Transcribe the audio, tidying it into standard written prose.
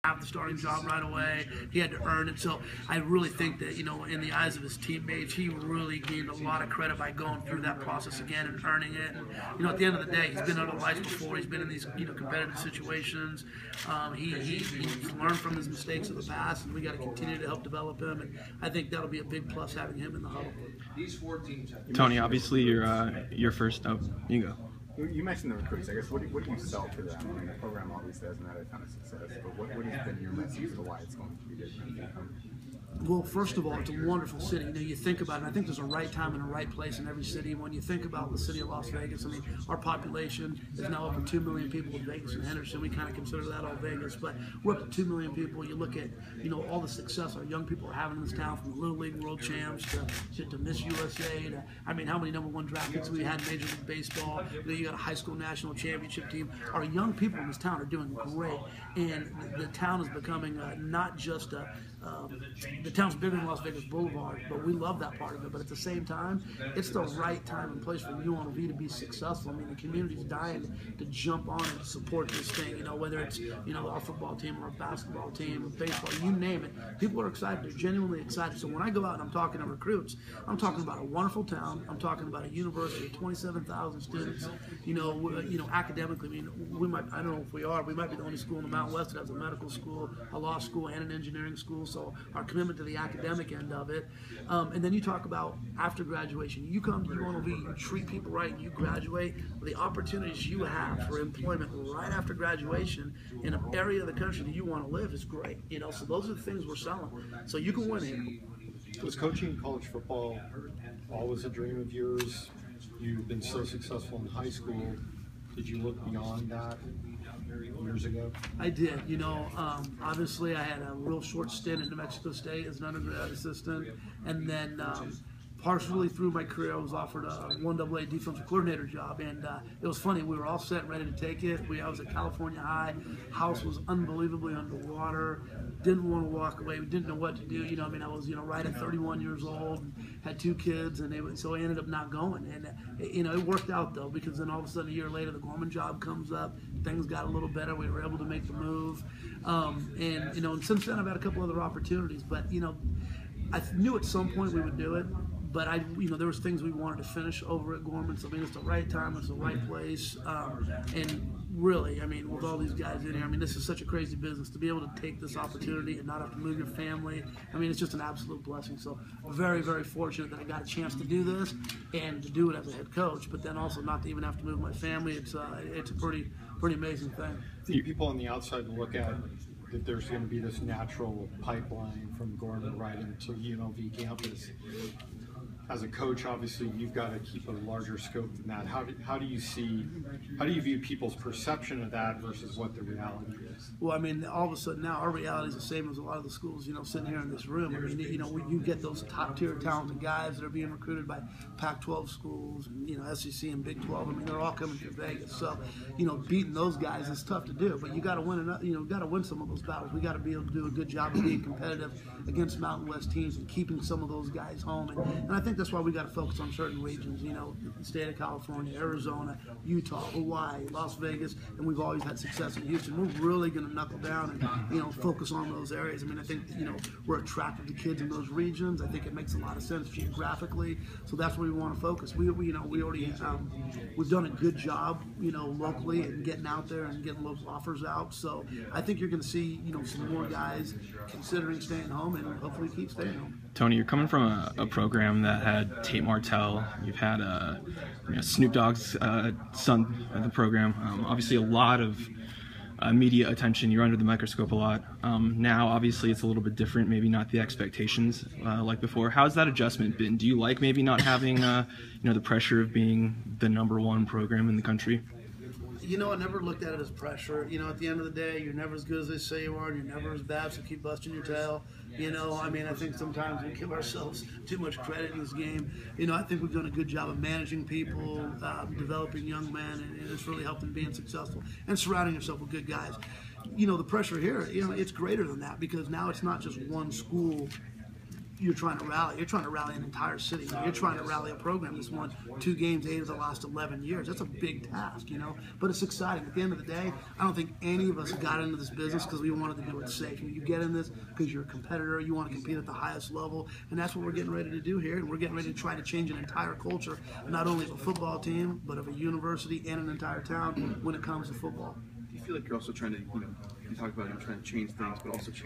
have the starting job right away. He had to earn it. So I really think that, in the eyes of his teammates, he really gained a lot of credit by going through that process again and earning it. And, at the end of the day, he's been under the lights before. He's been in these, competitive situations. He's learned from his mistakes of the past, and we got to continue to help develop him. And I think that'll be a big plus having him in the huddle. Tony, obviously you're first up. You go. You mentioned the recruits. I guess what do you sell to them? I mean, the program obviously hasn't had a ton of success, but what has been your message to why it's going to be different? Well, first of all, it's a wonderful city. You think about it, I think there's a right time and a right place in every city. When you think about the city of Las Vegas, I mean, our population is now over 2 million people in Vegas and Henderson. We kind of consider that all Vegas, but we're up to 2 million people. You look at, all the success our young people are having in this town, from the Little League World Champs to Miss USA to, how many #1 draft picks we had in Major League Baseball. You got a high school national championship team. Our young people in this town are doing great, and the town is becoming not just the town's bigger than Las Vegas Boulevard, but we love that part of it. But at the same time, it's the right time and place for UNLV to be successful. I mean, the community's dying to jump on and support this thing. Whether it's our football team or our basketball team or baseball, you name it. People are excited. They're genuinely excited. So when I go out and I'm talking to recruits, I'm talking about a wonderful town. I'm talking about a university of 27,000 students. Academically, I mean, I don't know if we might be the only school in the Mountain West that has a medical school, a law school, and an engineering school. So our commitment to the academic end of it. And then you talk about after graduation. You come to UNLV, you treat people right, and you graduate. The opportunities you have for employment right after graduation in an area of the country that you want to live is great. So those are the things we're selling. So you can win here. Was coaching college football always a dream of yours? You've been so successful in high school. Did you look beyond that years ago? I did. Obviously I had a real short stint in New Mexico State as an undergrad assistant, and then partially through my career, I was offered a 1AA defensive coordinator job, and it was funny. We were all set and ready to take it. I was at California High. House was unbelievably underwater. Didn't want to walk away. We didn't know what to do. I was right at 31 years old, and had 2 kids, and so I ended up not going. And it worked out though, because then all of a sudden a year later the Gorman job comes up. Things got a little better. We were able to make the move, and since then I've had a couple other opportunities. But I knew at some point we would do it. But there was things we wanted to finish over at Gorman. So it's the right time, it's the right place, and really, with all these guys in here, this is such a crazy business to be able to take this opportunity and not have to move your family. It's just an absolute blessing. So very, very fortunate that I got a chance to do this and to do it as a head coach. But then also not to even have to move my family. It's a pretty amazing thing. I think people on the outside look at that there's going to be this natural pipeline from Gorman right into UNLV campus. As a coach, obviously, you've got to keep a larger scope than that. How do you view people's perception of that versus what the reality is? Well, all of a sudden now our reality is the same as a lot of the schools, sitting here in this room. You get those top-tier talented guys that are being recruited by Pac-12 schools, and, SEC and Big 12. They're all coming to Vegas. So, beating those guys is tough to do, but you got to win. Got to win some of those battles. We got to be able to do a good job of being competitive against Mountain West teams and keeping some of those guys home. And I think that's why we got to focus on certain regions, the state of California, Arizona, Utah, Hawaii, Las Vegas, and we've always had success in Houston. We're really going to knuckle down and, focus on those areas. I think, we're attractive to kids in those regions. I think it makes a lot of sense geographically, so that's where we want to focus. We already, we've done a good job, locally and getting out there and getting local offers out, so I think you're going to see, some more guys considering staying home and hopefully keep staying home. Tony, you're coming from a program that had Tate Martell. You've had Snoop Dogg's son at the program. Obviously, a lot of media attention. You're under the microscope a lot. Now, obviously, it's a little bit different. Maybe not the expectations like before. How's that adjustment been? Do you like maybe not having the pressure of being the #1 program in the country? I never looked at it as pressure. At the end of the day, you're never as good as they say you are, and you're never as bad, so keep busting your tail. I think sometimes we give ourselves too much credit in this game. I think we've done a good job of managing people, developing young men, and it's really helped in being successful and surrounding yourself with good guys. The pressure here, it's greater than that, because now it's not just one school you're trying to rally. You're trying to rally an entire city. You're trying to rally a program that's won 2 games 8 of the last 11 years. That's a big task, you know. But it's exciting. At the end of the day, I don't think any of us got into this business because we wanted to do it safe. You get in this because you're a competitor. You want to compete at the highest level, and that's what we're getting ready to do here. And we're getting ready to try to change an entire culture, not only of a football team, but of a university and an entire town when it comes to football. Do you feel like you're also trying to, you talk about trying to change things, but also change